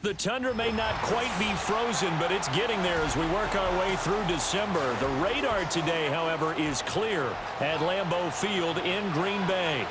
The tundra may not quite be frozen, but it's getting there as we work our way through December. The radar today, however, is clear at Lambeau Field in Green Bay.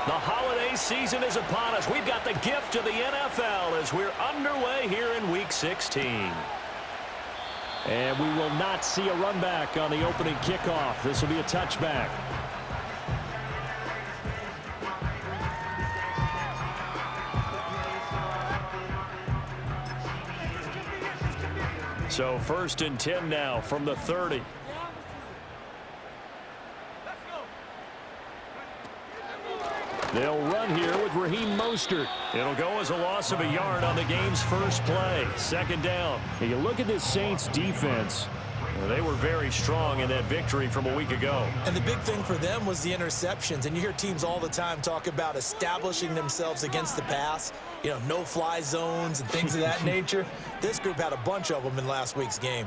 The holiday season is upon us. We've got the gift of the NFL as we're underway here in Week 16. And we will not see a run back on the opening kickoff. This will be a touchback. So 1st and 10 now from the 30. They'll run here with Raheem Mostert. It'll go as a loss of a yard on the game's first play. 2nd down. You look at this Saints defense. Well, they were very strong in that victory from a week ago. And the big thing for them was the interceptions. And you hear teams all the time talk about establishing themselves against the pass. You know, no-fly zones and things of that nature. This group had a bunch of them in last week's game.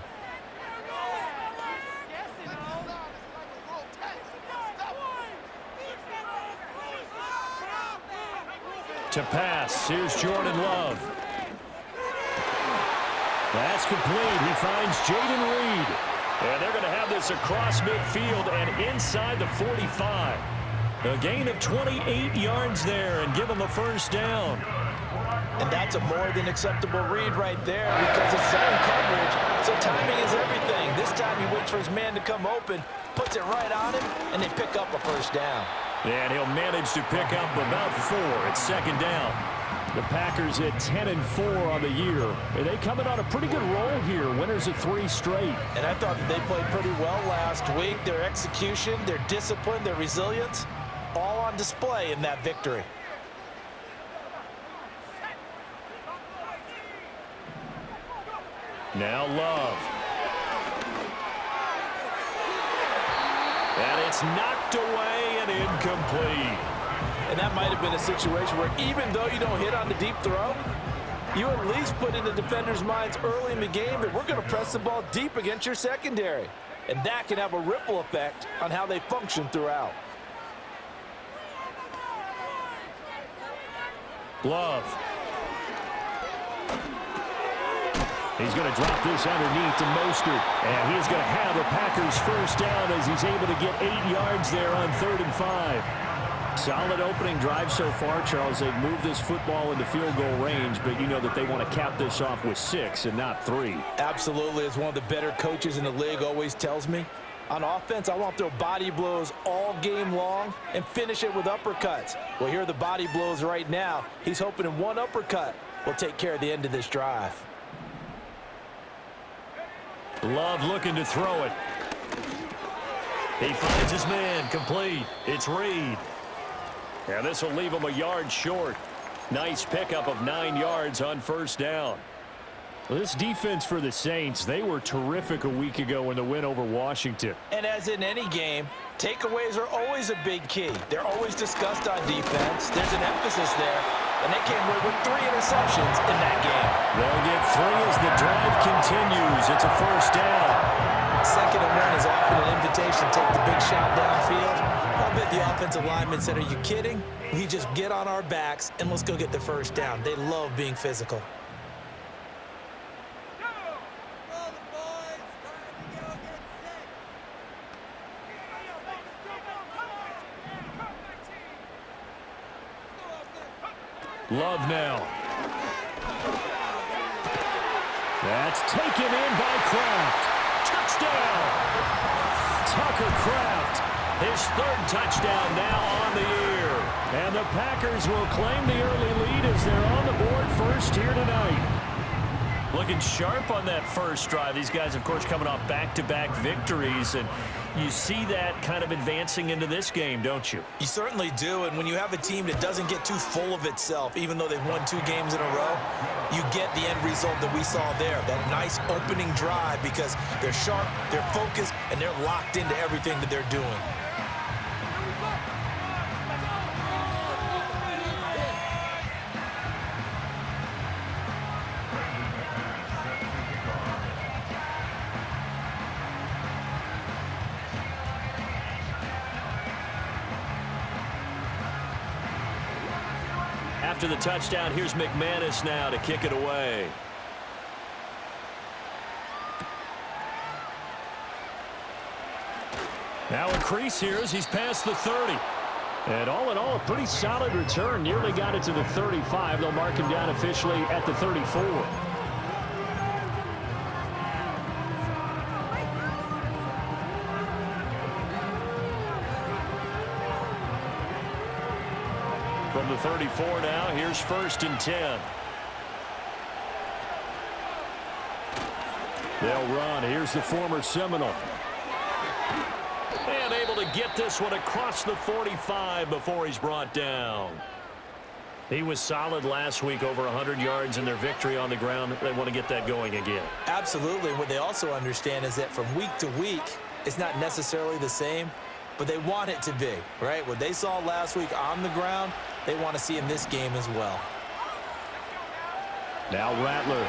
To pass, here's Jordan Love. That's complete. He finds Jayden Reed. And they're going to have this across midfield and inside the 45. A gain of 28 yards there and give him a 1st down. And that's a more than acceptable read right there because it's zone coverage. So timing is everything. This time he waits for his man to come open, puts it right on him, and they pick up a 1st down. And he'll manage to pick up about 4. It's 2nd down. The Packers at 10-4 on the year. And they coming on a pretty good roll here. Winners of 3 straight. And I thought that they played pretty well last week. Their execution, their discipline, their resilience, all on display in that victory. Now Love. And it's knocked away and incomplete. And that might have been a situation where even though you don't hit on the deep throw, you at least put in the defenders' minds early in the game that we're going to press the ball deep against your secondary. And that can have a ripple effect on how they function throughout. Love. He's going to drop this underneath to Mostert. And he's going to have the Packers 1st down as he's able to get 8 yards there on 3rd and 5. Solid opening drive so far, Charles. They've moved this football into field goal range, but you know that they want to cap this off with 6 and not 3. Absolutely. As one of the better coaches in the league always tells me, on offense, I want to throw body blows all game long and finish it with uppercuts. Well, here are the body blows right now. He's hoping in one uppercut will take care of the end of this drive. Love looking to throw it. He finds his man, complete. It's Reed. And this will leave him a yard short. Nice pickup of 9 yards on 1st down. Well, this defense for the Saints, they were terrific a week ago in the win over Washington. And as in any game, takeaways are always a big key. They're always discussed on defense. There's an emphasis there. And they came away with 3 interceptions in that game. They'll get 3 as the drive continues. It's a 1st down. 2nd and 1 is often an invitation to take the big shot downfield. I bet the offensive linemen said, are you kidding? We just get on our backs and let's go get the 1st down. They love being physical. Love now. That's taken in by Kraft. Touchdown! Tucker Kraft, his 3rd touchdown now on the year. And the Packers will claim the early lead as they're on the board first here tonight. Looking sharp on that first drive. These guys, of course, coming off back-to-back victories, and you see that kind of advancing into this game, don't you? You certainly do, and when you have a team that doesn't get too full of itself, even though they've won 2 games in a row, you get the end result that we saw there, that nice opening drive, because they're sharp, they're focused, and they're locked into everything that they're doing. After the touchdown, here's McManus now to kick it away. Now a crease here as he's past the 30. And all in all, a pretty solid return. Nearly got it to the 35. They'll mark him down officially at the 34. From the 34 now, here's 1st and 10. They'll run. Here's the former Seminole. And able to get this one across the 45 before he's brought down. He was solid last week, over 100 yards in their victory on the ground. They want to get that going again. Absolutely. What they also understand is that from week to week, it's not necessarily the same, but they want it to be, right? What they saw last week on the ground, they want to see in this game as well. Now Rattler.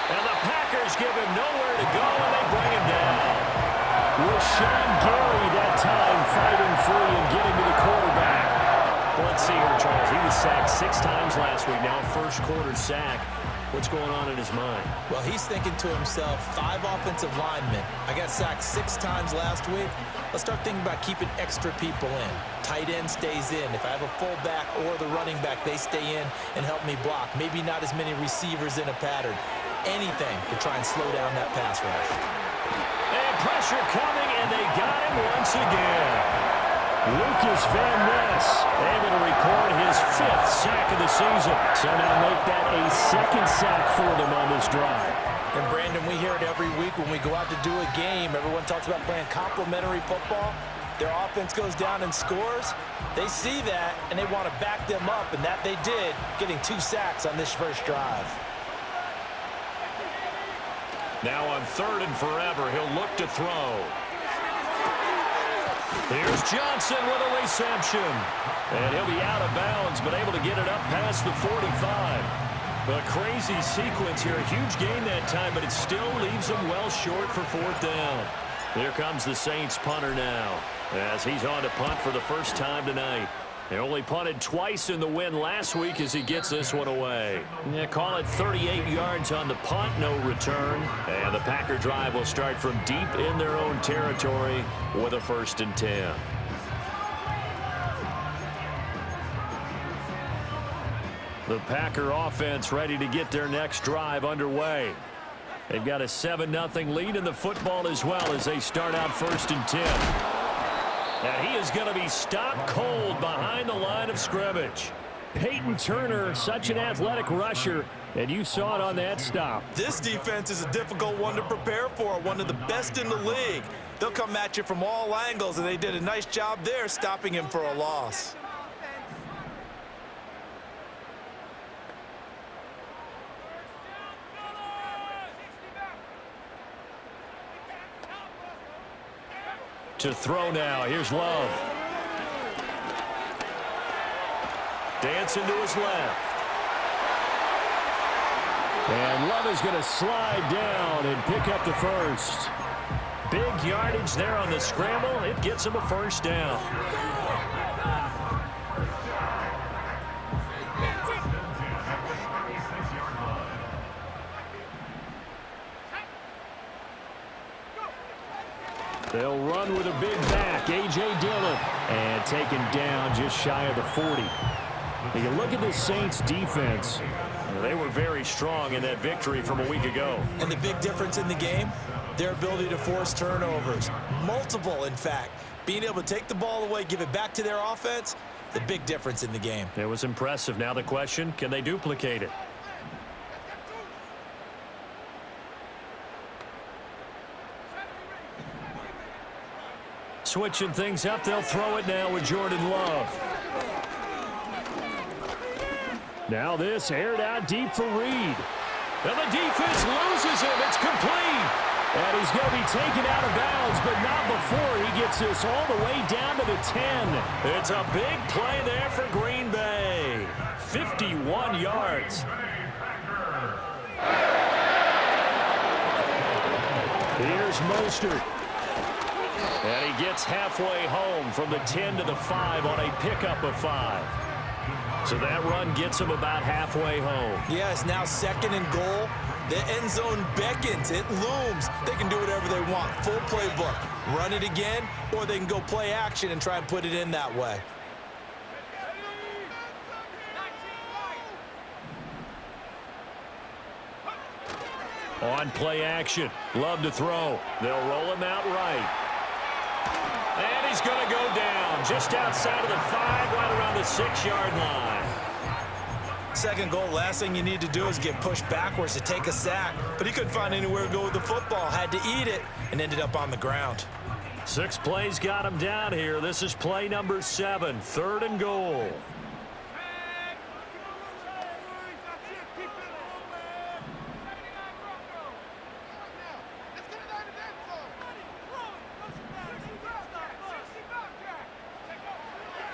And the Packers give him nowhere to go, and they bring him down. Rashawn Gary that time fighting free and getting to the quarterback. Let's see here, Charles. He was sacked 6 times last week. Now first quarter sack. What's going on in his mind? Well, he's thinking to himself, 5 offensive linemen. I got sacked 6 times last week. Let's start thinking about keeping extra people in. Tight end stays in. If I have a fullback or the running back, they stay in and help me block. Maybe not as many receivers in a pattern. Anything to try and slow down that pass rush. And pressure coming, and they got him once again. Lucas Van Ness able to record his 5th sack of the season. So now make that a 2nd sack for them on this drive. And Brandon, we hear it every week when we go out to do a game. Everyone talks about playing complementary football. Their offense goes down and scores. They see that, and they want to back them up, and that they did, getting 2 sacks on this first drive. Now on 3rd and forever, he'll look to throw. Here's Johnson with a reception. And he'll be out of bounds, but able to get it up past the 45. A crazy sequence here. A huge gain that time, but it still leaves them well short for 4th down. Here comes the Saints punter now, as he's on to punt for the first time tonight. They only punted twice in the win last week as he gets this one away. Yeah, call it 38 yards on the punt, no return. And the Packer drive will start from deep in their own territory with a 1st and 10. The Packer offense ready to get their next drive underway. They've got a 7-0 lead in the football as well as they start out 1st and 10. And he is going to be stopped cold behind the line of scrimmage. Peyton Turner, such an athletic rusher, and you saw it on that stop. This defense is a difficult one to prepare for, one of the best in the league. They'll come at you from all angles, and they did a nice job there stopping him for a loss. To throw now. Here's Love. Dancing to his left. And Love is going to slide down and pick up the 1st. Big yardage there on the scramble. It gets him a 1st down. They'll run with a big back, A.J. Dillon, and taken down just shy of the 40. You look at the Saints defense. They were very strong in that victory from a week ago. And the big difference in the game, their ability to force turnovers. Multiple, in fact. Being able to take the ball away, give it back to their offense, The big difference in the game. It was impressive. Now the question, can they duplicate it? Switching things up, they'll throw it now with Jordan Love. Now this aired out deep for Reed. And the defense loses him. It's complete. And he's going to be taken out of bounds, but not before he gets this all the way down to the 10. It's a big play there for Green Bay. 51 yards. Here's Mostert. And he gets halfway home from the 10 to the 5 on a pickup of 5. So that run gets him about halfway home. Yeah, it's now 2nd and goal. The end zone beckons. It looms. They can do whatever they want. Full playbook. Run it again, or they can go play action and try and put it in that way. On play action. Love to throw. They'll roll him out right. And he's going to go down just outside of the 5, right around the 6-yard line. 2nd goal, last thing you need to do is get pushed backwards to take a sack. But he couldn't find anywhere to go with the football. Had to eat it and ended up on the ground. 6 plays got him down here. This is play number 7, 3rd and goal.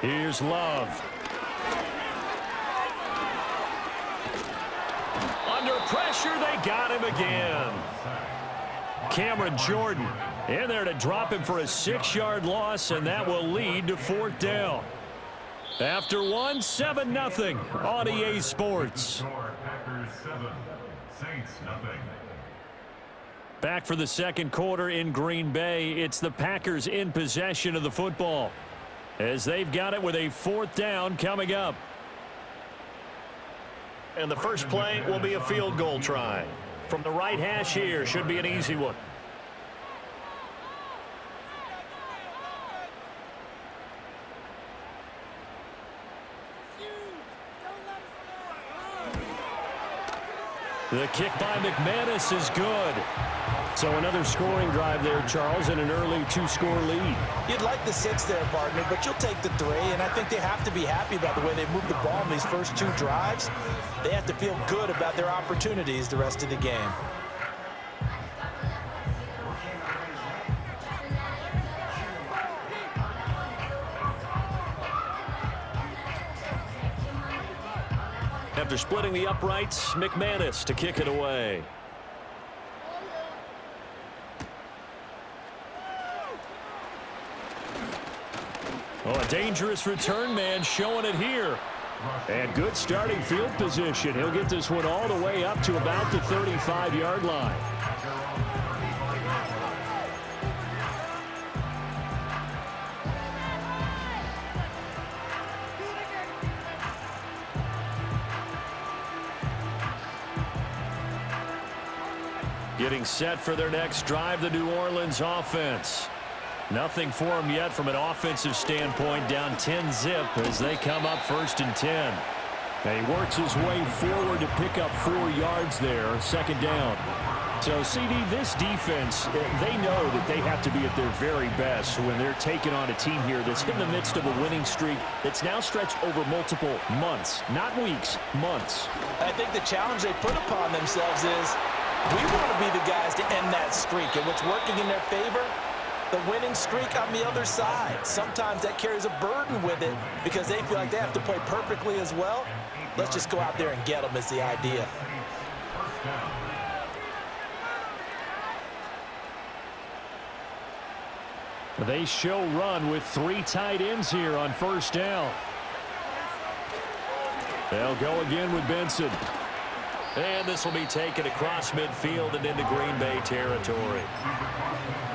Here's Love. Under pressure, they got him again. Cameron Jordan in there to drop him for a 6-yard loss, and that will lead to 4th down. After 1, 7-0 on EA Sports. Back for the 2nd quarter in Green Bay. It's the Packers in possession of the football, as they've got it with a 4th down coming up. And the first play will be a field goal try. From the right hash here, should be an easy one. The kick by McManus is good. So another scoring drive there, Charles, and an early 2-score lead. You'd like the 6 there, partner, but you'll take the 3, and I think they have to be happy about the way they moved the ball in these first 2 drives. They have to feel good about their opportunities the rest of the game. After splitting the uprights, McManus to kick it away. Oh, a dangerous return man showing it here. And good starting field position. He'll get this one all the way up to about the 35-yard line. Getting set for their next drive, the New Orleans offense. Nothing for them yet from an offensive standpoint, down 10-zip as they come up 1st and 10. And he works his way forward to pick up 4 yards there, 2nd down. So, CD, this defense, they know that they have to be at their very best when they're taking on a team here that's in the midst of a winning streak that's now stretched over multiple months, not weeks, months. I think the challenge they put upon themselves is, we want to be the guys to end that streak, and what's working in their favor, the winning streak on the other side. Sometimes that carries a burden with it because they feel like they have to play perfectly as well. Let's just go out there and get them is the idea. They show run with 3 tight ends here on 1st down. They'll go again with Benson. And this will be taken across midfield and into Green Bay territory.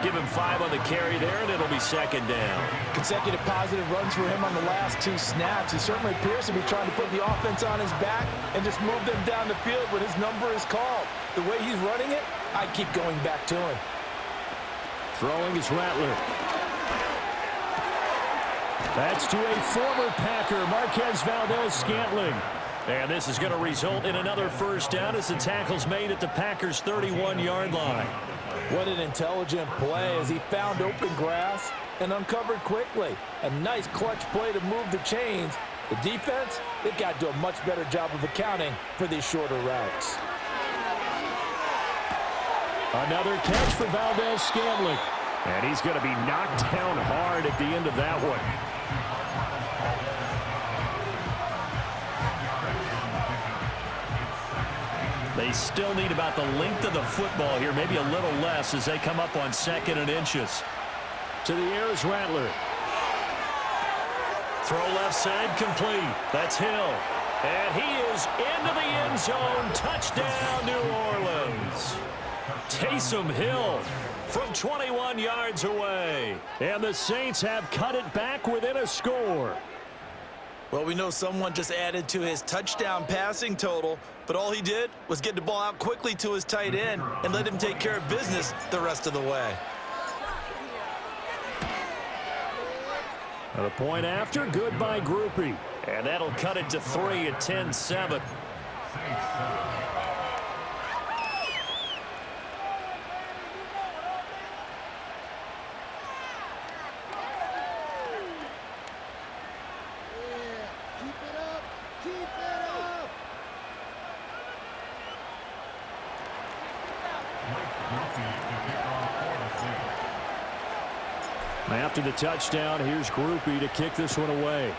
Give him 5 on the carry there, and it'll be 2nd down. Consecutive positive runs for him on the last 2 snaps. He certainly appears to be trying to put the offense on his back and just move them down the field when his number is called. The way he's running it, I'd keep going back to him. Throwing is Rattler. That's to a former Packer, Marquez Valdes-Scantling. And this is going to result in another first down as the tackle's made at the Packers' 31-yard line. What an intelligent play as he found open grass and uncovered quickly. A nice clutch play to move the chains. The defense, they've got to do a much better job of accounting for these shorter routes. Another catch for Valdes-Scantling. And he's going to be knocked down hard at the end of that one. They still need about the length of the football here, maybe a little less as they come up on 2nd and inches. To the air is Rattler. Throw left side complete. That's Hill. And he is into the end zone. Touchdown, New Orleans. Taysom Hill from 21 yards away. And the Saints have cut it back within a score. Well, we know someone just added to his touchdown passing total, but all he did was get the ball out quickly to his tight end and let him take care of business the rest of the way. A point after, good by Grupe. And that'll cut it to 3 at 10-7. After the touchdown, here's Grupe to kick this one away.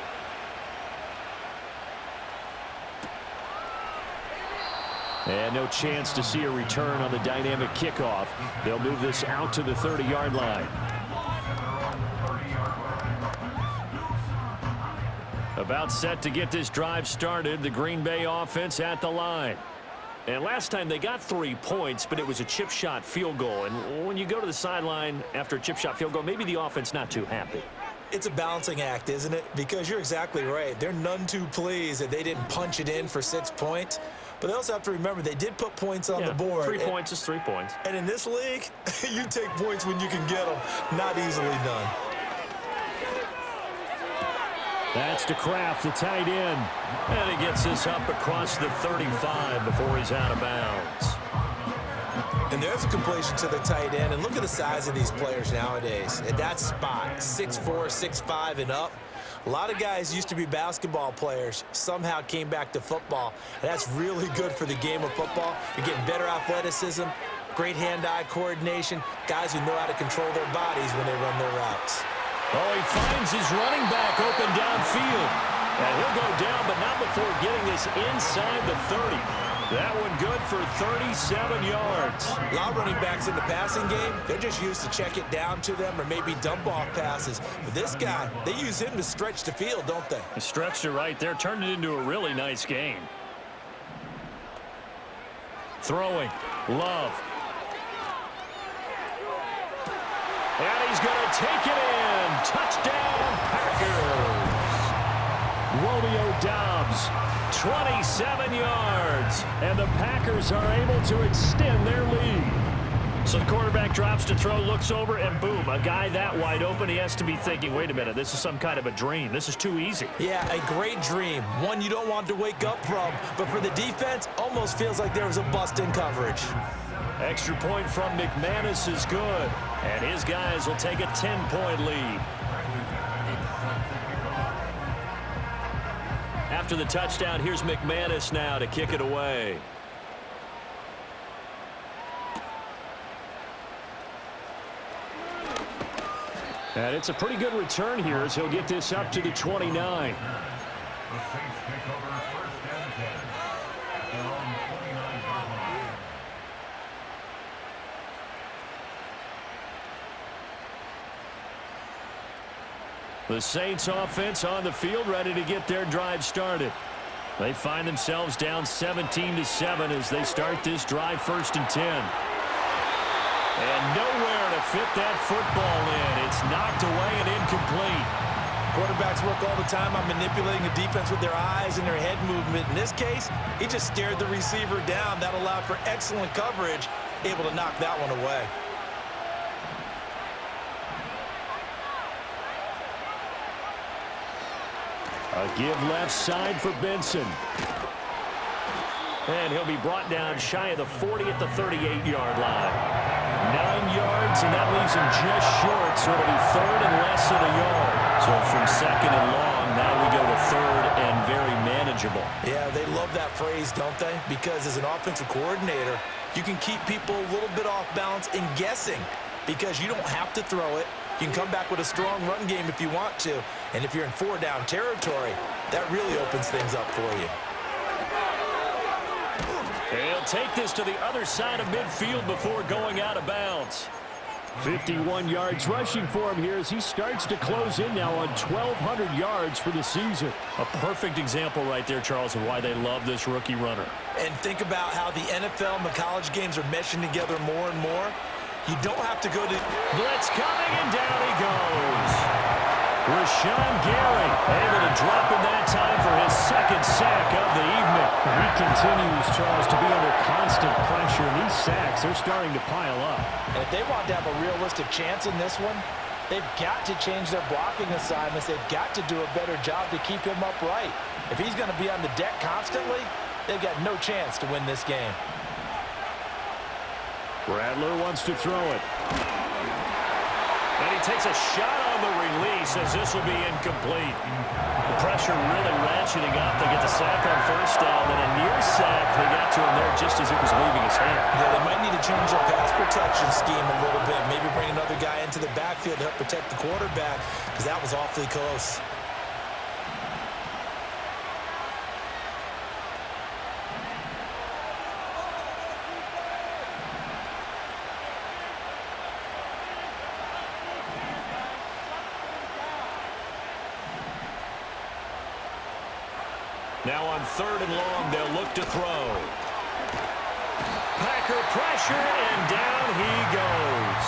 And no chance to see a return on the dynamic kickoff. They'll move this out to the 30-yard line. About set to get this drive started, the Green Bay offense at the line. And last time they got 3 points, but it was a chip shot field goal. And when you go to the sideline after a chip shot field goal, maybe the offense not too happy. It's a balancing act, isn't it? Because you're exactly right. They're none too pleased that they didn't punch it in for 6 points. But they also have to remember they did put points on the board. 3 points is 3 points. And in this league, you take points when you can get them. Not easily done. That's to Kraft, the tight end. And he gets this up across the 35 before he's out of bounds. And there's a completion to the tight end. And look at the size of these players nowadays. At that spot, 6'4", 6'5", and up. A lot of guys used to be basketball players, somehow came back to football. And that's really good for the game of football. You're getting better athleticism, great hand-eye coordination, guys who know how to control their bodies when they run their routes. Oh, he finds his running back open downfield. And he'll go down, but not before getting this inside the 30. That one good for 37 yards. A lot of running backs in the passing game, they're just used to check it down to them or maybe dump off passes. But this guy, they use him to stretch the field, don't they? He stretched it right there, turned it into a really nice game. Throwing, Love. And he's going to take it in. Touchdown, Packers. Romeo Doubs, 27 yards. And the Packers are able to extend their lead. So the quarterback drops to throw, looks over, and boom, a guy that wide open, he has to be thinking, wait a minute, this is some kind of a dream. This is too easy. Yeah, a great dream. One you don't want to wake up from. But for the defense, almost feels like there was a bust in coverage. Extra point from McManus is good. And his guys will take a 10-point lead. After the touchdown, here's McManus now to kick it away. And it's a pretty good return here as he'll get this up to the 29. The Saints offense on the field ready to get their drive started. They find themselves down 17-7 as they start this drive 1st and 10. And nowhere to fit that football in. It's knocked away and incomplete. Quarterbacks work all the time on manipulating the defense with their eyes and their head movement. In this case, he just stared the receiver down. That allowed for excellent coverage, able to knock that one away. A give left side for Benson. And he'll be brought down shy of the 40 at the 38-yard line. 9 yards, and that leaves him just short, so it'll be third and less than a yard. So from second and long, now we go to third and very manageable. Yeah, they love that phrase, don't they? Because as an offensive coordinator, you can keep people a little bit off balance and guessing because you don't have to throw it. You can come back with a strong run game if you want to. And if you're in 4-down territory, that really opens things up for you. He'll take this to the other side of midfield before going out of bounds. 51 yards rushing for him here as he starts to close in now on 1,200 yards for the season. A perfect example right there, Charles, of why they love this rookie runner. And think about how the NFL and the college games are meshing together more and more. You don't have to go to... Blitz coming, and down he goes. Rashawn Gary able to drop in that time for his second sack of the evening. He continues, Charles, to be under constant pressure, and these sacks are starting to pile up. And if they want to have a realistic chance in this one, they've got to change their blocking assignments. They've got to do a better job to keep him upright. If he's going to be on the deck constantly, they've got no chance to win this game. Rattler wants to throw it. And he takes a shot on the release as this will be incomplete. The pressure really ratcheting up. They get the sack on first down, then a near sack. They got to him there just as it was leaving his hand. Yeah, they might need to change their pass protection scheme a little bit. Maybe bring another guy into the backfield to help protect the quarterback because that was awfully close. Now on third and long, they'll look to throw. Packer pressure, and down he goes.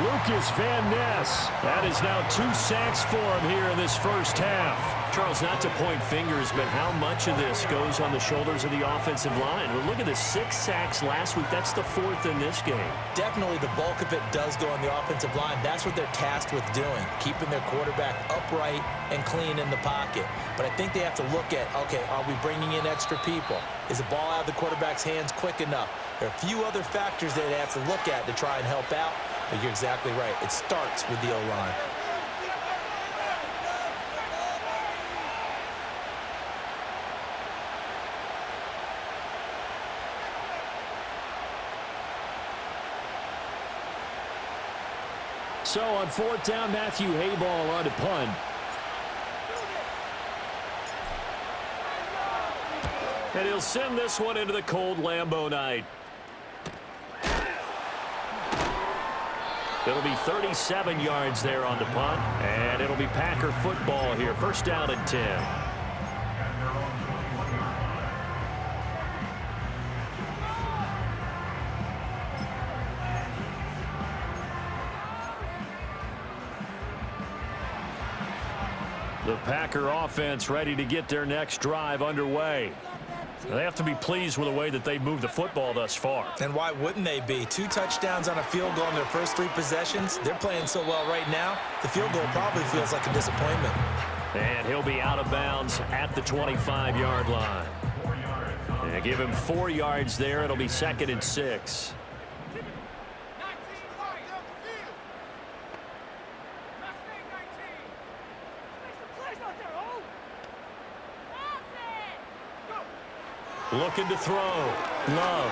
Lucas Van Ness. That is now 2 sacks for him here in this first half. Charles, not to point fingers, but how much of this goes on the shoulders of the offensive line? Well, look at the 6 sacks last week. That's the 4th in this game. Definitely the bulk of it does go on the offensive line. That's what they're tasked with doing, keeping their quarterback upright and clean in the pocket. But I think they have to look at, okay, are we bringing in extra people? Is the ball out of the quarterback's hands quick enough? There are a few other factors that they have to look at to try and help out. But you're exactly right. It starts with the O-line. So on 4th down, Matthew Hayball on to punt. And he'll send this one into the cold Lambeau night. It'll be 37 yards there on the punt, and it'll be Packer football here. First down and 10. The Packer offense ready to get their next drive underway. They have to be pleased with the way that they've moved the football thus far. And why wouldn't they be? 2 touchdowns on a field goal in their first 3 possessions. They're playing so well right now, the field goal probably feels like a disappointment. And he'll be out of bounds at the 25-yard line. And give him 4 yards there. It'll be 2nd and 6. Looking to throw. Love.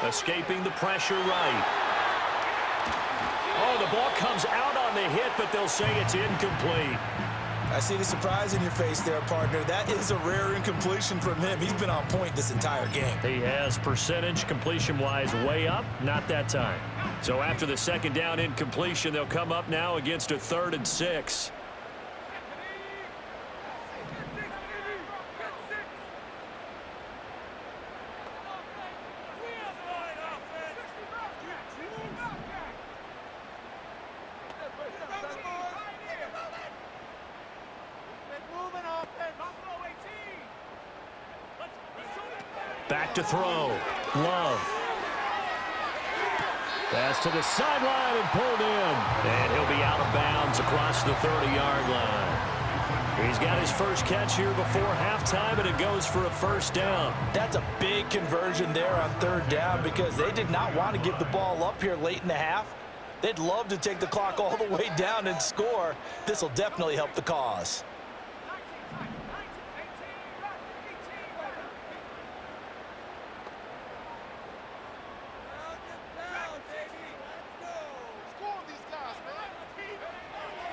Escaping the pressure right. Oh, the ball comes out on the hit, but they'll say it's incomplete. I see the surprise in your face there, partner. That is a rare incompletion from him. He's been on point this entire game. He has percentage completion-wise way up. Not that time. So after the 2nd down incompletion, they'll come up now against a 3rd and 6. Back to throw. Love. Pass to the sideline and pulled in. And he'll be out of bounds across the 30-yard line. He's got his first catch here before halftime, and it goes for a first down. That's a big conversion there on third down because they did not want to give the ball up here late in the half. They'd love to take the clock all the way down and score. This will definitely help the cause.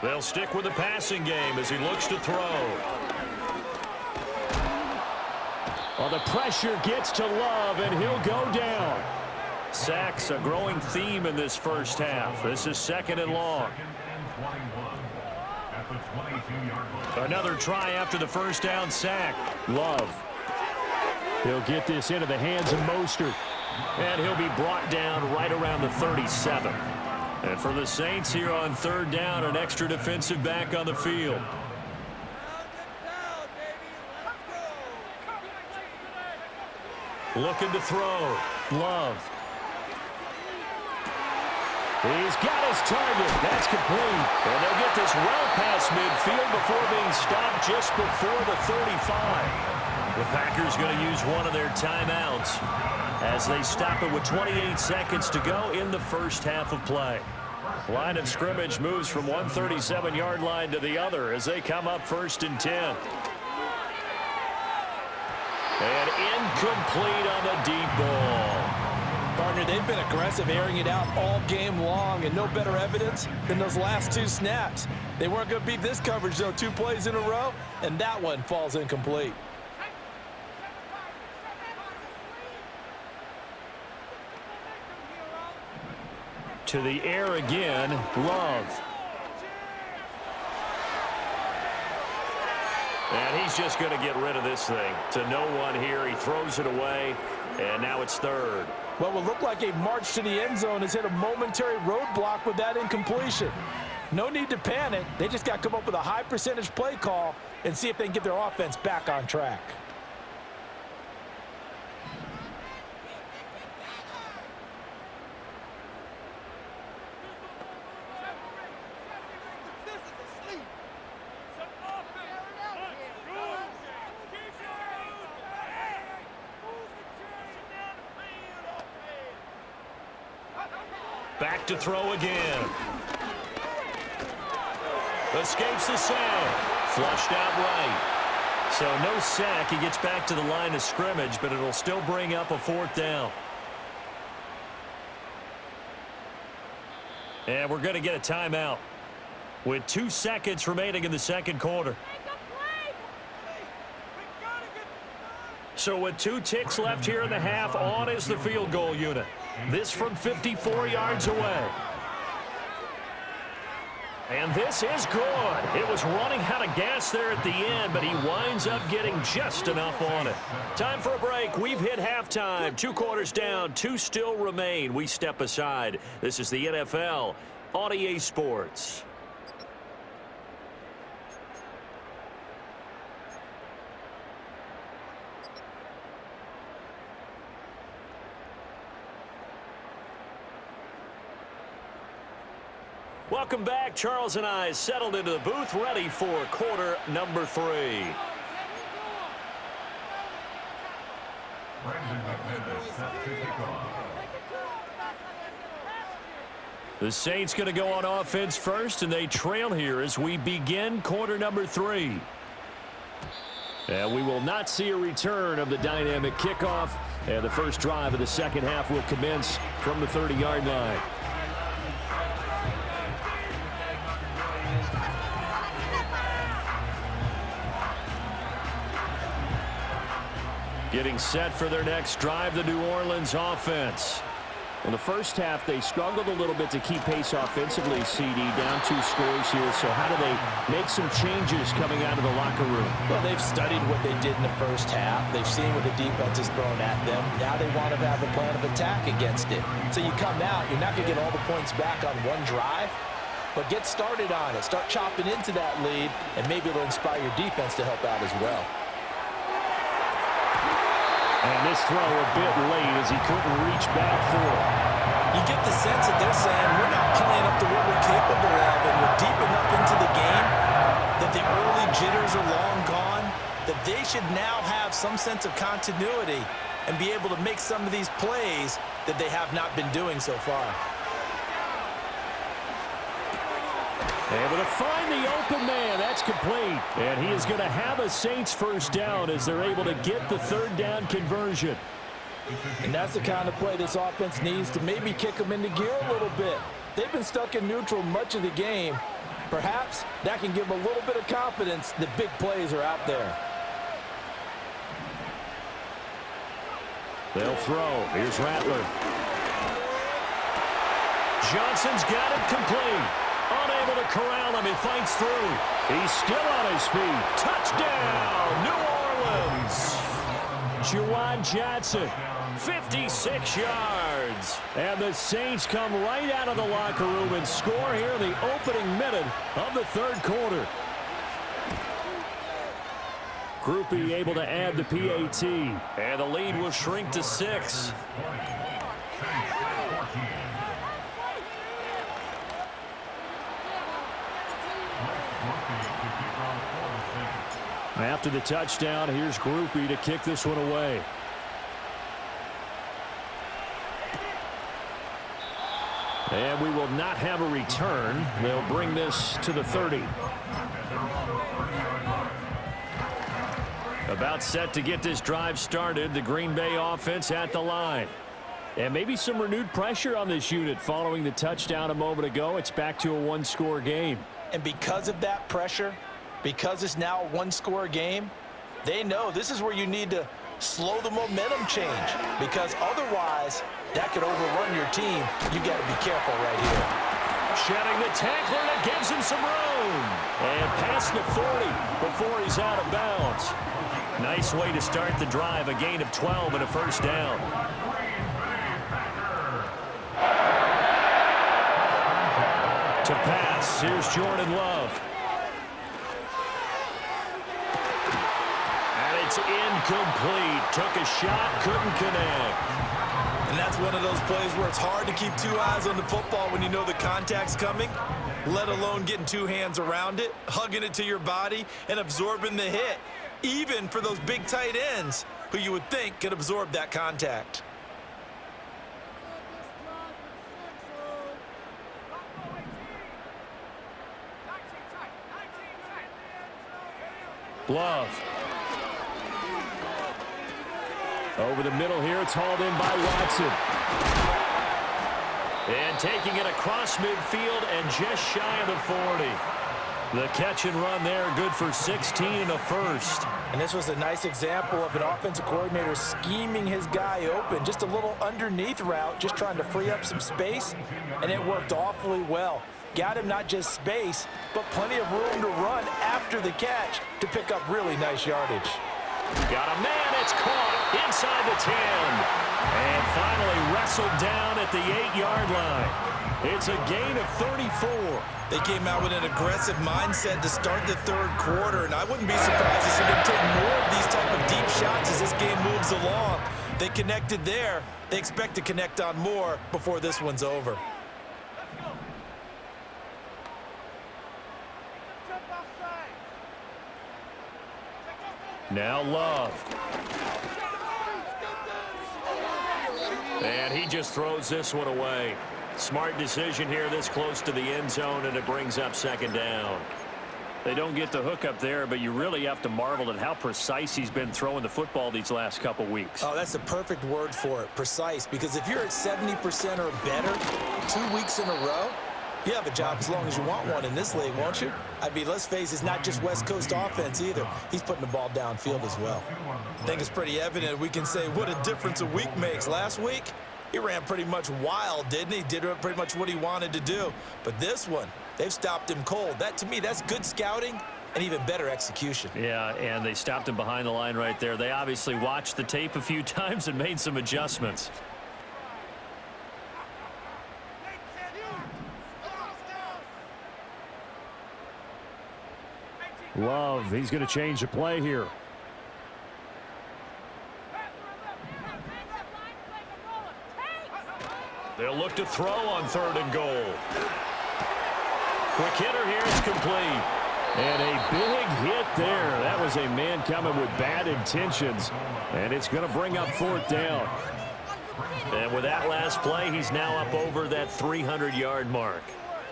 They'll stick with the passing game as he looks to throw. Well, the pressure gets to Love, and he'll go down. Sacks, a growing theme in this first half. This is 2nd and long. Another try after the first down sack. Love. He'll get this into the hands of Mostert. And he'll be brought down right around the 37. And for the Saints here on third down, an extra defensive back on the field. Looking to throw. Love. He's got his target. That's complete. And they'll get this well past midfield before being stopped just before the 35. The Packers going to use one of their timeouts as they stop it with 28 seconds to go in the first half of play. Line of scrimmage moves from one 37-yard line to the other as they come up 1st and 10. And incomplete on the deep ball. Partner, they've been aggressive, airing it out all game long, and no better evidence than those last 2 snaps. They weren't going to beat this coverage, though, 2 plays in a row, and that one falls incomplete. To the air again, Love. And he's just going to get rid of this thing. To no one here. He throws it away, and now it's 3rd. What will look like a march to the end zone has hit a momentary roadblock with that incompletion. No need to panic. They just got to come up with a high percentage play call and see if they can get their offense back on track. Back to throw again. Escapes the sack. Flushed out right. So no sack. He gets back to the line of scrimmage, but it'll still bring up a 4th down. And we're going to get a timeout with 2 seconds remaining in the second quarter. So with 2 ticks left here in the half, on is the field goal unit. This from 54 yards away. And this is good. It was running out of gas there at the end, but he winds up getting just enough on it. Time for a break. We've hit halftime. 2 quarters down, 2 still remain. We step aside. This is the NFL on EA Sports. Welcome back. Charles and I settled into the booth, ready for quarter number 3. The Saints going to go on offense first, and they trail here as we begin quarter number 3. And we will not see a return of the dynamic kickoff, and the first drive of the second half will commence from the 30-yard line. Getting set for their next drive, the New Orleans offense. In the first half, they struggled a little bit to keep pace offensively, CD, down 2 scores here. So how do they make some changes coming out of the locker room? Well, they've studied what they did in the first half. They've seen what the defense has thrown at them. Now they want to have a plan of attack against it. So you come out, you're not going to get all the points back on one drive, but get started on it. Start chopping into that lead, and maybe it'll inspire your defense to help out as well. And this throw a bit late as he couldn't reach back for it. You get the sense that they're saying we're not playing up to what we're capable of, and we're deep enough into the game that the early jitters are should now have some sense of continuity and be able to make some of these plays that they have not been doing so far. Able to find the open man. That's complete. And he is going to have a Saints first down as they're able to get the third down conversion. And that's the kind of play this offense needs to maybe kick them into gear a little bit. They've been stuck in neutral much of the game. Perhaps that can give them a little bit of confidence that big plays are out there. They'll throw. Here's Rattler. Johnson's got it complete. Unable to corral him. He fights through. He's still on his feet. Touchdown, New Orleans. Juwan Johnson, 56 yards. And the Saints come right out of the locker room and score here in the opening minute of the third quarter. Group E able to add the PAT. And the lead will shrink to 6. After the touchdown, here's Group E to kick this one away. And we will not have a return. They'll bring this to the 30. About set to get this drive started. The Green Bay offense at the line. And maybe some renewed pressure on this unit following the touchdown a moment ago. It's back to a one-score game. And because of that pressure, because it's now a one-score game, they know this is where you need to slow the momentum change, because otherwise that could overrun your team. You got to be careful right here. Shedding the tackler that gives him some room. And past the 40 before he's out of bounds. Nice way to start the drive. A gain of 12 and a first down. To pass, here's Jordan Love. And it's incomplete. Took a shot, couldn't connect. And that's one of those plays where it's hard to keep two eyes on the football when you know the contact's coming, let alone getting two hands around it, hugging it to your body, and absorbing the hit, even for those big tight ends who you would think could absorb that contact. Love. Over the middle here, it's hauled in by Watson. And taking it across midfield and just shy of the 40. The catch and run there, good for 16 and a first. And this was a nice example of an offensive coordinator scheming his guy open. Just a little underneath route, just trying to free up some space, and it worked awfully well. Got him not just space, but plenty of room to run after the catch to pick up really nice yardage. Got a man, it's caught inside the 10. And finally wrestled down at the 8-yard line. It's a gain of 34. They came out with an aggressive mindset to start the third quarter, and I wouldn't be surprised to see them take more of these type of deep shots as this game moves along. They connected there. They expect to connect on more before this one's over. Now Love. And he just throws this one away. Smart decision here this close to the end zone, and it brings up second down. They don't get the hook up there, but you really have to marvel at how precise he's been throwing the football these last couple weeks. Oh, that's the perfect word for it, precise, because if you're at 70% or better 2 weeks in a row, you have a job as long as you want one in this league, won't you? I mean, let's face it, it's not just West Coast offense either. He's putting the ball downfield as well. I think it's pretty evident we can say what a difference a week makes. Last week, he ran pretty much wild, didn't he? Did pretty much what he wanted to do. But this one, they've stopped him cold. That, to me, that's good scouting and even better execution. Yeah, and they stopped him behind the line right there. They obviously watched the tape a few times and made some adjustments. Love, he's going to change the play here. They'll look to throw on 3rd and goal. Quick hitter here is complete. And a big hit there. That was a man coming with bad intentions. And it's going to bring up 4th down. And with that last play, he's now up over that 300-yard mark.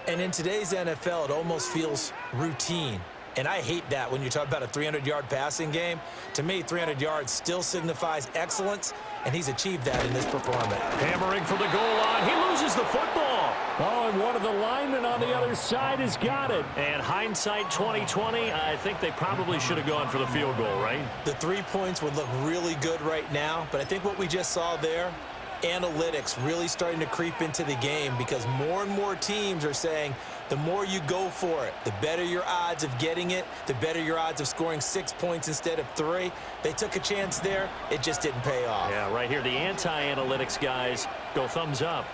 And in today's NFL, it almost feels routine. And I hate that when you talk about a 300-yard passing game. To me, 300 yards still signifies excellence, and he's achieved that in this performance. Hammering for the goal line. He loses the football. Oh, and one of the linemen on the other side has got it. And hindsight 2020, I think they probably should have gone for the field goal, right? The 3 points would look really good right now, but I think what we just saw there, analytics really starting to creep into the game because more and more teams are saying the more you go for it, the better your odds of getting it, the better your odds of scoring 6 points instead of 3. They took a chance there. It just didn't pay off. Yeah, right here, the anti-analytics guys go thumbs up.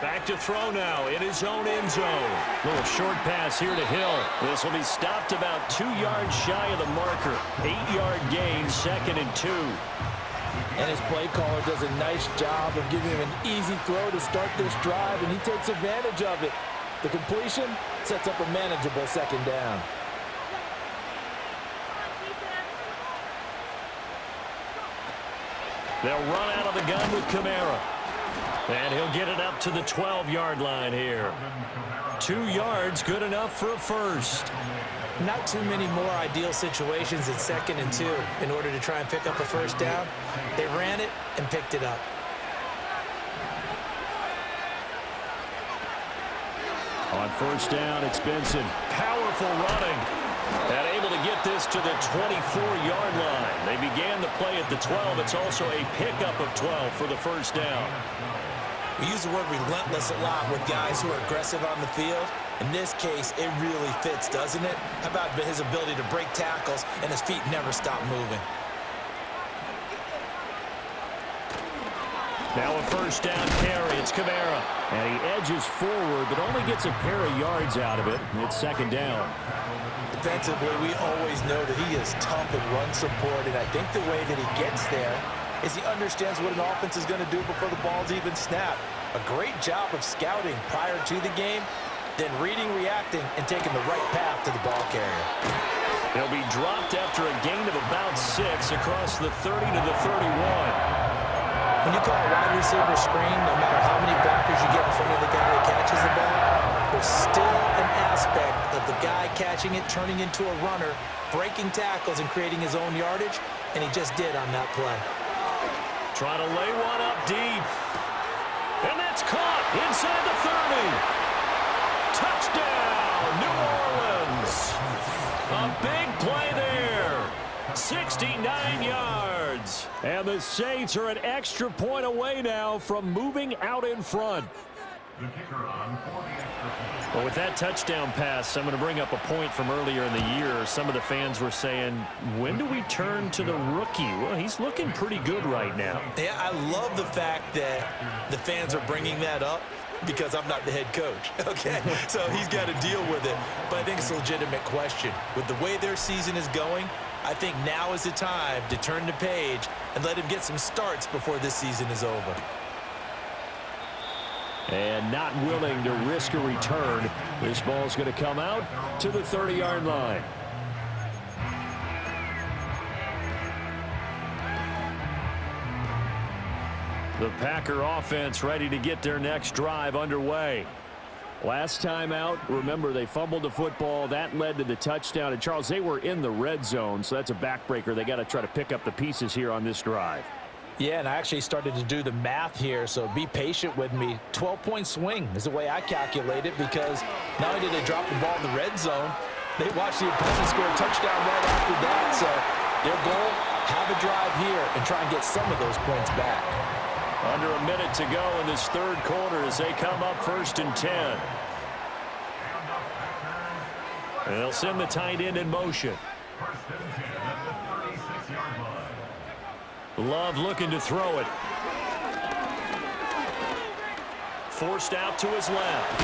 Back to throw now in his own end zone. Little short pass here to Hill. This will be stopped about 2 yards shy of the marker. 8-yard gain, 2nd and 2. And his play caller does a nice job of giving him an easy throw to start this drive, and he takes advantage of it. The completion sets up a manageable 2nd down. They'll run out of the gun with Kamara. And he'll get it up to the 12-yard line here. 2 yards, good enough for a first. Not too many more ideal situations at 2nd and 2 in order to try and pick up a first down. They ran it and picked it up. On 1st down, it's Benson. Powerful running. And able to get this to the 24-yard line. They began the play at the 12. It's also a pickup of 12 for the first down. We use the word relentless a lot with guys who are aggressive on the field. In this case, it really fits, doesn't it? How about his ability to break tackles and his feet never stop moving? Now a 1st down carry. It's Kamara. And he edges forward, but only gets a pair of yards out of it. It's 2nd down. Defensively, we always know that he is tough in run support, and I think the way that he gets there is he understands what an offense is going to do before the ball's even snapped. A great job of scouting prior to the game, then reading, reacting, and taking the right path to the ball carrier. He'll be dropped after a gain of about 6 across the 30 to the 31. When you call a wide receiver screen, no matter how many blockers you get in front of the guy that catches the ball, there's still an aspect of the guy catching it, turning into a runner, breaking tackles, and creating his own yardage, and he just did on that play. Trying to lay one up deep. And that's caught inside the 30. Touchdown, New Orleans. A big play there. 69 yards. And the Saints are an extra point away now from moving out in front. Well, with that touchdown pass, I'm going to bring up a point from earlier in the year. Some of the fans were saying, when do we turn to the rookie? Well, he's looking pretty good right now. Yeah, I love the fact that the fans are bringing that up because I'm not the head coach, okay? So he's got to deal with it. But I think it's a legitimate question. With the way their season is going, I think now is the time to turn the page and let him get some starts before this season is over. And not willing to risk a return. This ball's going to come out to the 30-yard line. The Packer offense ready to get their next drive underway. Last time out, remember, they fumbled the football. That led to the touchdown. And, Charles, they were in the red zone, so that's a backbreaker. They got to try to pick up the pieces here on this drive. Yeah, and I actually started to do the math here, so be patient with me. 12-point swing is the way I calculate it because not only did they drop the ball in the red zone, they watched the opponent score a touchdown right after that. So their goal, have a drive here and try and get some of those points back. Under a minute to go in this 3rd quarter as they come up 1st and 10. And they'll send the tight end in motion. Love looking to throw it. Forced out to his left.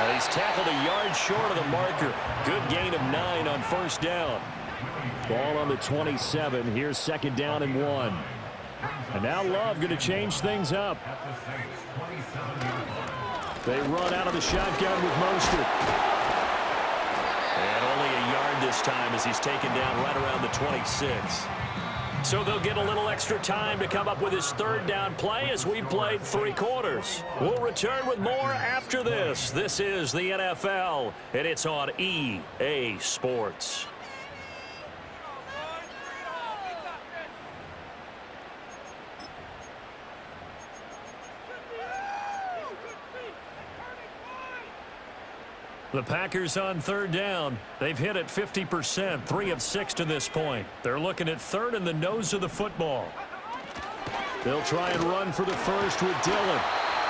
And he's tackled a yard short of the marker. Good gain of 9 on 1st down. Ball on the 27. Here's 2nd down and 1. And now Love going to change things up. They run out of the shotgun with Mostert. And only a yard this time as he's taken down right around the 26. So they'll get a little extra time to come up with his third down play as we played 3 quarters. We'll return with more after this. This is the NFL, and it's on EA Sports. The Packers on third down. They've hit it 50%, 3 of 6 to this point. They're looking at third in the nose of the football. They'll try and run for the first with Dillon.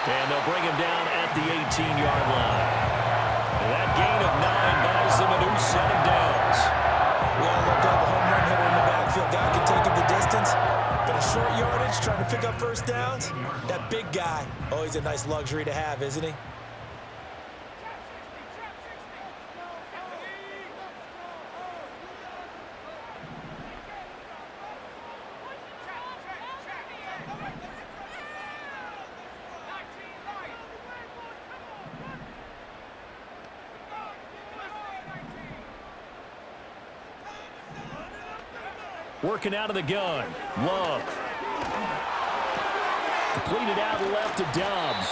And they'll bring him down at the 18-yard line. And that gain of 9 buys them a new set of downs. Well, look at the home run hitter in the backfield. Guy can take it the distance. But a short yardage, trying to pick up first downs. That big guy, always a nice luxury to have, isn't he? Working out of the gun. Love. Completed out left to Dobbs.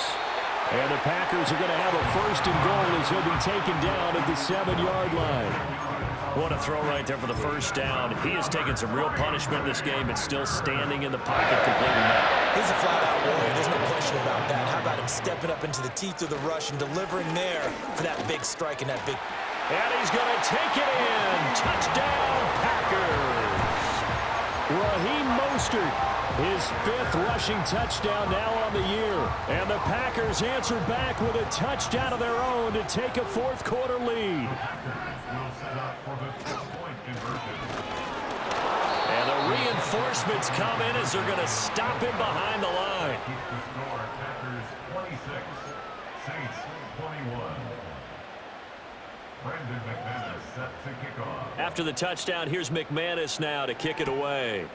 And the Packers are going to have a first and goal as he'll be taken down at the 7-yard line. What a throw right there for the first down. He has taken some real punishment in this game and still standing in the pocket completing that. He's a flat-out warrior. There's no question about that. How about him stepping up into the teeth of the rush and delivering there for that big strike and that big... And he's going to take it in. Touchdown, Packers. Raheem Mostert, his 5th rushing touchdown now on the year. And the Packers answer back with a touchdown of their own to take a 4th quarter lead. And the reinforcements come in as they're going to stop him behind the line. Packers 26, Saints 21. Brandon McManus set to kick off. After the touchdown, here's McManus now to kick it away.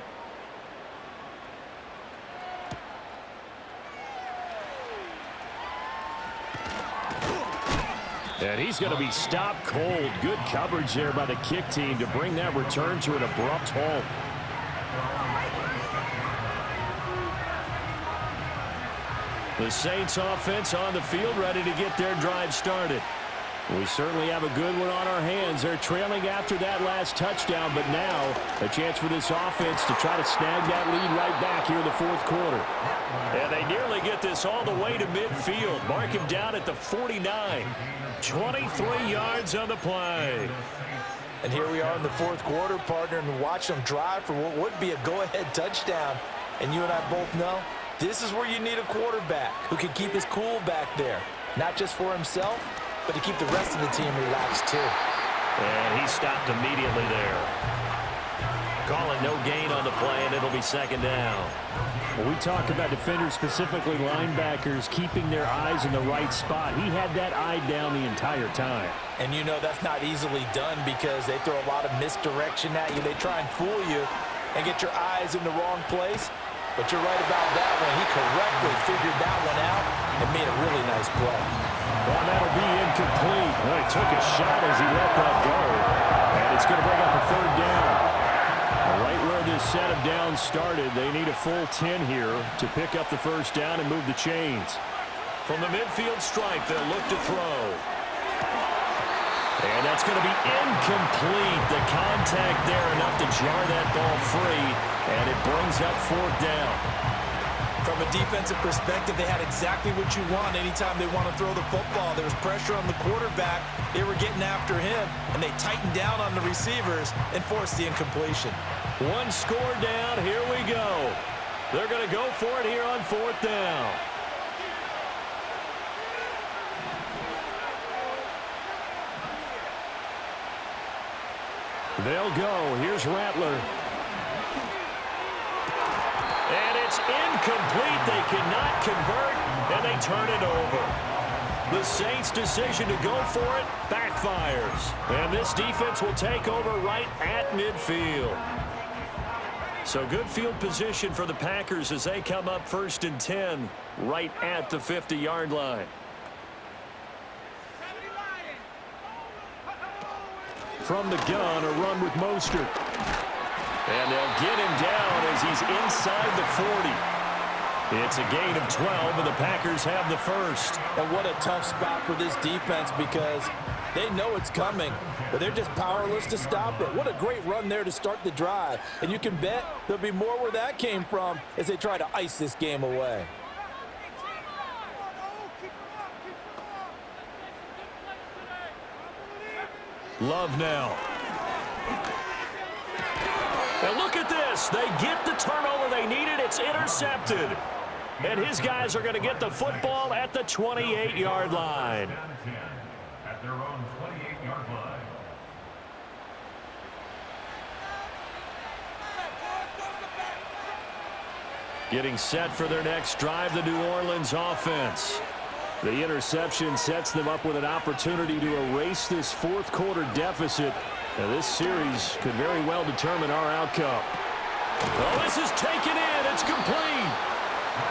And he's going to be stopped cold. Good coverage there by the kick team to bring that return to an abrupt halt. The Saints offense on the field ready to get their drive started. We certainly have a good one on our hands. They're trailing after that last touchdown, but now a chance for this offense to try to snag that lead right back here in the 4th quarter. And they nearly get this all the way to midfield. Mark him down at the 49. 23 yards on the play. And here we are in the 4th quarter, partner, and watch them drive for what would be a go-ahead touchdown. And you and I both know this is where you need a quarterback who can keep his cool back there, not just for himself, but to keep the rest of the team relaxed too. And he stopped immediately there. Calling no gain on the play, and it'll be 2nd down. When we talk about defenders, specifically linebackers, keeping their eyes in the right spot, he had that eye down the entire time. And you know that's not easily done because they throw a lot of misdirection at you. They try and fool you and get your eyes in the wrong place. But you're right about that one. He correctly figured that one out and made a really nice play. Well, that'll be incomplete. Well, he took a shot as he let that go. And it's going to bring up a 3rd down. Right where this set of downs started, they need a full 10 here to pick up the first down and move the chains. From the midfield stripe, they'll look to throw. And that's going to be incomplete. The contact there enough to jar that ball free, and it brings up 4th down. From a defensive perspective, they had exactly what you want anytime they want to throw the football. There was pressure on the quarterback. They were getting after him, and they tightened down on the receivers and forced the incompletion. 1 score down. Here we go. They're going to go for it here on 4th down. They'll go. Here's Rattler. And it's incomplete. They cannot convert, and they turn it over. The Saints' decision to go for it backfires. And this defense will take over right at midfield. So good field position for the Packers as they come up 1st and 10 right at the 50-yard line. From the gun, a run with Mostert. And they'll get him down as he's inside the 40. It's a gain of 12, and the Packers have the first. And what a tough spot for this defense because they know it's coming, but they're just powerless to stop it. What a great run there to start the drive. And you can bet there'll be more where that came from as they try to ice this game away. Love now. And look at this. They get the turnover they needed. It's intercepted. And his guys are going to get the football at the 28-yard line. At their own 28-yard line. Getting set for their next drive, the New Orleans offense. The interception sets them up with an opportunity to erase this fourth quarter deficit. Now, this series could very well determine our outcome. Oh, this is taken in. It's complete.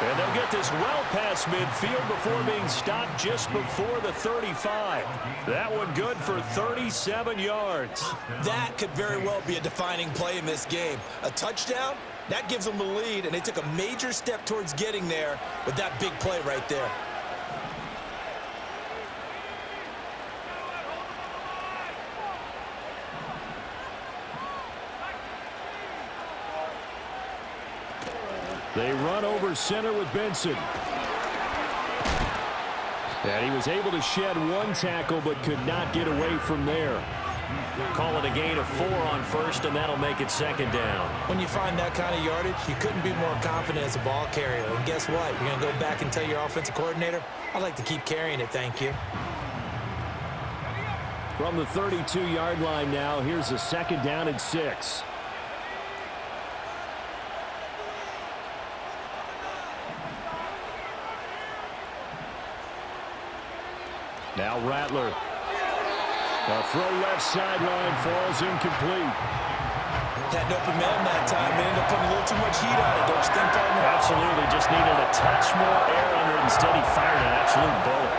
And they'll get this well past midfield before being stopped just before the 35. That one good for 37 yards. That could very well be a defining play in this game. A touchdown, that gives them the lead, and they took a major step towards getting there with that big play right there. They run over center with Benson. And he was able to shed one tackle but could not get away from there. Call it a gain of 4 on first, and that'll make it 2nd down. When you find that kind of yardage, you couldn't be more confident as a ball carrier. And guess what? You're going to go back and tell your offensive coordinator, I'd like to keep carrying it, thank you. From the 32-yard line now, here's a 2nd down and 6. Now Rattler. A throw left sideline falls incomplete. Had an open man that time. They ended up putting a little too much heat on it, don't you think, partner? Absolutely. Just needed a touch more air under it. Instead, he fired an absolute bullet.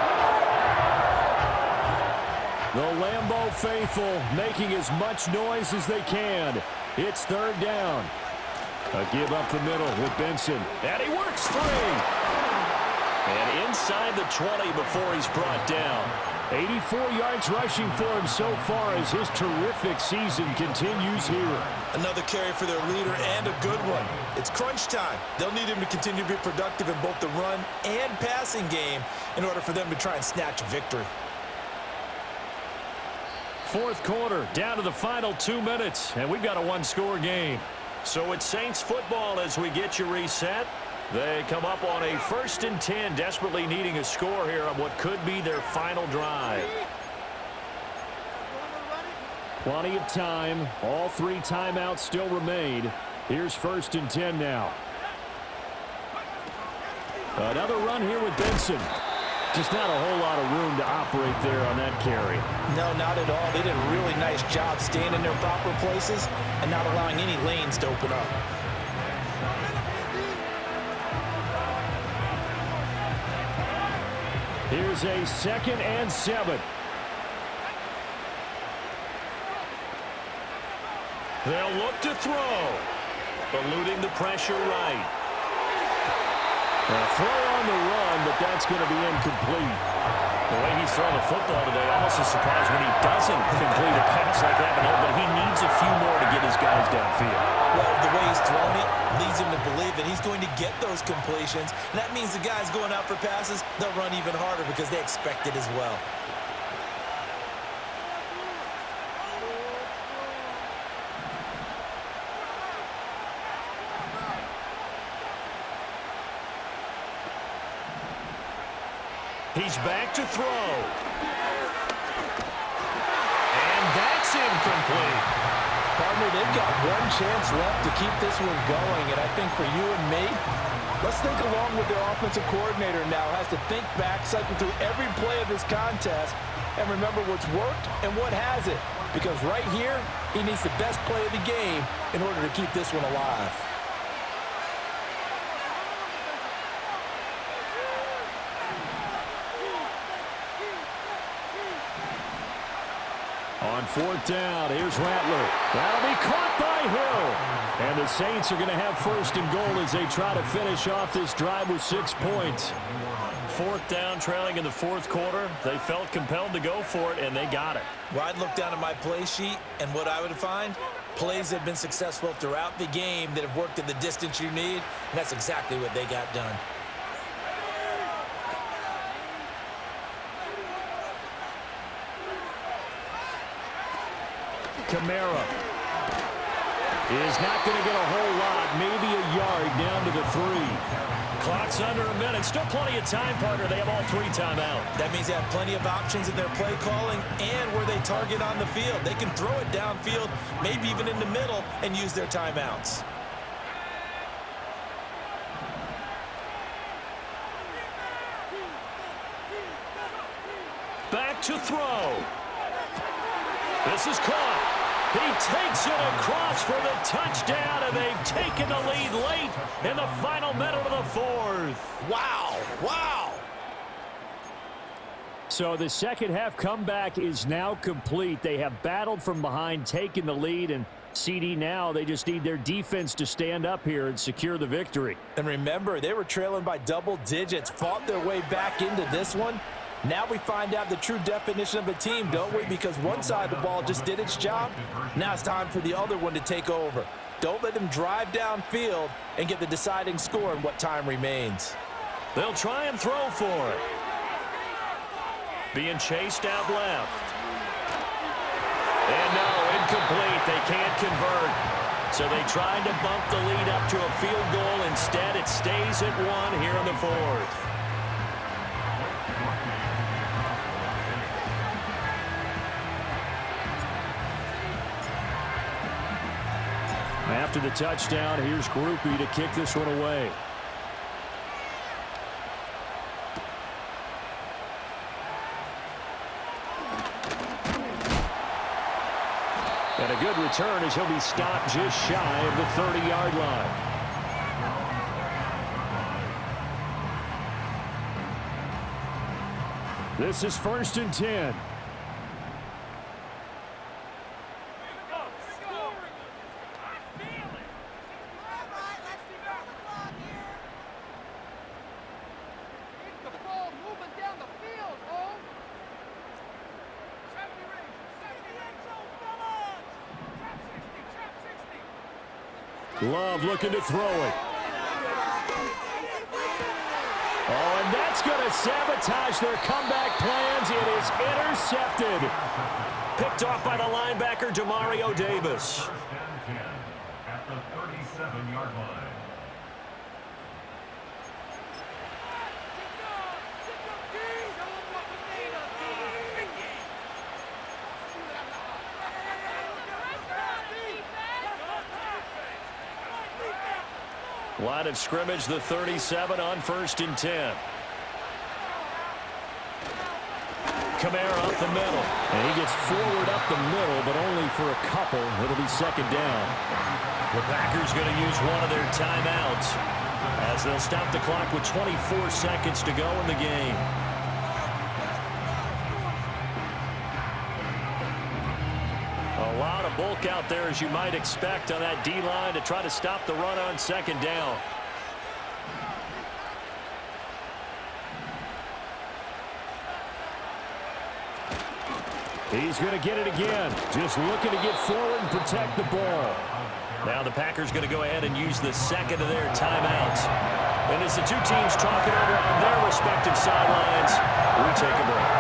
The Lambeau faithful making as much noise as they can. It's 3rd down. A give up the middle with Benson. And he works free. And inside the 20 before he's brought down. 84 yards rushing for him so far as his terrific season continues here. Another carry for their leader and a good one. It's crunch time. They'll need him to continue to be productive in both the run and passing game in order for them to try and snatch a victory. 4th quarter, down to the final 2 minutes, and we've got a one-score game. So it's Saints football as we get you reset. They come up on a 1st and 10, desperately needing a score here on what could be their final drive. Plenty of time. All 3 timeouts still remain. Here's 1st and 10 now. Another run here with Benson. Just not a whole lot of room to operate there on that carry. No, not at all. They did a really nice job staying in their proper places and not allowing any lanes to open up. Here's a 2nd and 7. They'll look to throw. Eluding the pressure right. A throw on the run, but that's going to be incomplete. The way he's throwing the football today, almost a surprise when he doesn't complete a pass like that. But he needs a few more to get his guys downfield. Well, the way he's thrown it leads him to believe that he's going to get those completions. And that means the guys going out for passes, they'll run even harder because they expect it as well. He's back to throw. And that's incomplete. Partner, they've got one chance left to keep this one going. And I think for you and me, let's think along with their offensive coordinator now. Has to think back, cycle through every play of this contest, and remember what's worked and what hasn't. because right here, he needs the best play of the game in order to keep this one alive. On fourth down, here's Rattler. That'll be caught by Hill. And the Saints are going to have first and goal as they try to finish off this drive with 6 points. Fourth down, trailing in the fourth quarter. They felt compelled to go for it, and they got it. Well, I'd look down at my play sheet, and what I would find, plays that have been successful throughout the game that have worked at the distance you need, and that's exactly what they got done. Kamara is not going to get a whole lot, maybe a yard down to the 3. Clock's under a minute. Still plenty of time, partner. They have all 3 timeout. That means they have plenty of options in their play calling and where they target on the field. They can throw it downfield, maybe even in the middle, and use their timeouts. Back to throw. This is caught. He takes it across for the touchdown, and they've taken the lead late in the final minute of the fourth. Wow. Wow. So the second half comeback is now complete. They have battled from behind, taken the lead, and CD now, they just need their defense to stand up here and secure the victory. And remember, they were trailing by double digits, fought their way back into this one. Now we find out the true definition of the team, don't we? Because one side of the ball just did its job. Now it's time for the other one to take over. Don't let them drive downfield and get the deciding score in what time remains. They'll try and throw for it. Being chased out left. And no, incomplete. They can't convert. So they tried to bump the lead up to a field goal. Instead, it stays at 1 here in the fourth. After the touchdown, here's Groupie to kick this one away. And a good return as he'll be stopped just shy of the 30-yard line. This is 1st and 10. Love looking to throw it. Oh, and that's going to sabotage their comeback plans. It is intercepted. Picked off by the linebacker, Demario Davis. First and 10 at the 37-yard line. Line of scrimmage, the 37 on 1st and 10. Kamara up the middle. And he gets forward up the middle, but only for a couple. It'll be 2nd down. The Packers going to use one of their timeouts as they'll stop the clock with 24 seconds to go in the game. A lot of bulk out there, as you might expect, on that D-line to try to stop the run on 2nd down. He's going to get it again. Just looking to get forward and protect the ball. Now the Packers going to go ahead and use the second of their timeouts. And as the two teams talking over on their respective sidelines, we take a break.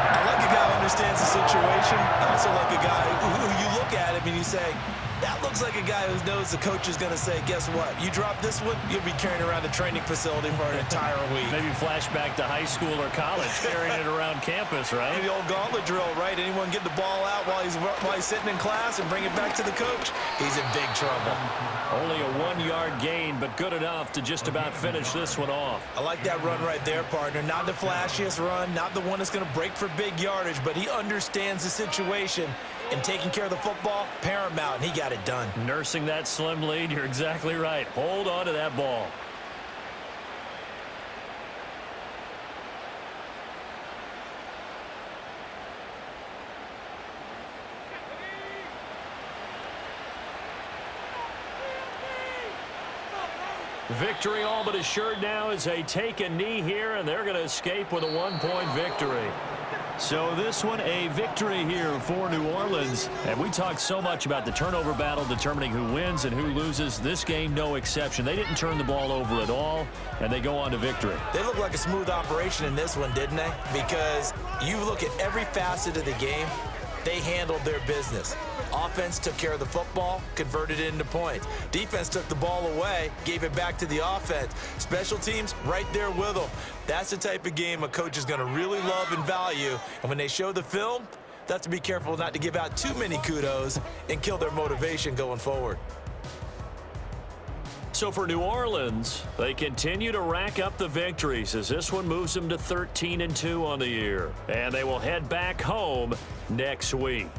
I like a guy who understands the situation. I also like a guy who you look at him and you say, that looks like a guy who knows the coach is going to say, guess what? You drop this one, you'll be carrying around the training facility for an entire week. Maybe flashback to high school or college, carrying it around campus, right? The old gauntlet drill, right? Anyone get the ball out while he's sitting in class and bring it back to the coach? He's in big trouble. Only a 1-yard gain, but good enough to just about finish this one off. I like that run right there, partner. Not the flashiest run, not the one that's going to break for big yardage, but he understands the situation, And taking care of the football, paramount, and he got it done. Nursing that slim lead, you're exactly right. Hold on to that ball. Victory all but assured now as they take a knee here, and they're going to escape with a one-point victory. So this one a victory here for New Orleans. And we talked so much about the turnover battle determining who wins and who loses. This game, no exception. They didn't turn the ball over at all, and they go on to victory. They look like a smooth operation in this one, didn't they? Because you look at every facet of the game, they handled their business. Offense took care of the football, converted it into points. Defense took the ball away, gave it back to the offense. Special teams, right there with them. That's the type of game a coach is going to really love and value. And when they show the film, they have to be careful not to give out too many kudos and kill their motivation going forward. So for New Orleans, they continue to rack up the victories as this one moves them to 13-2 on the year. And they will head back home next week.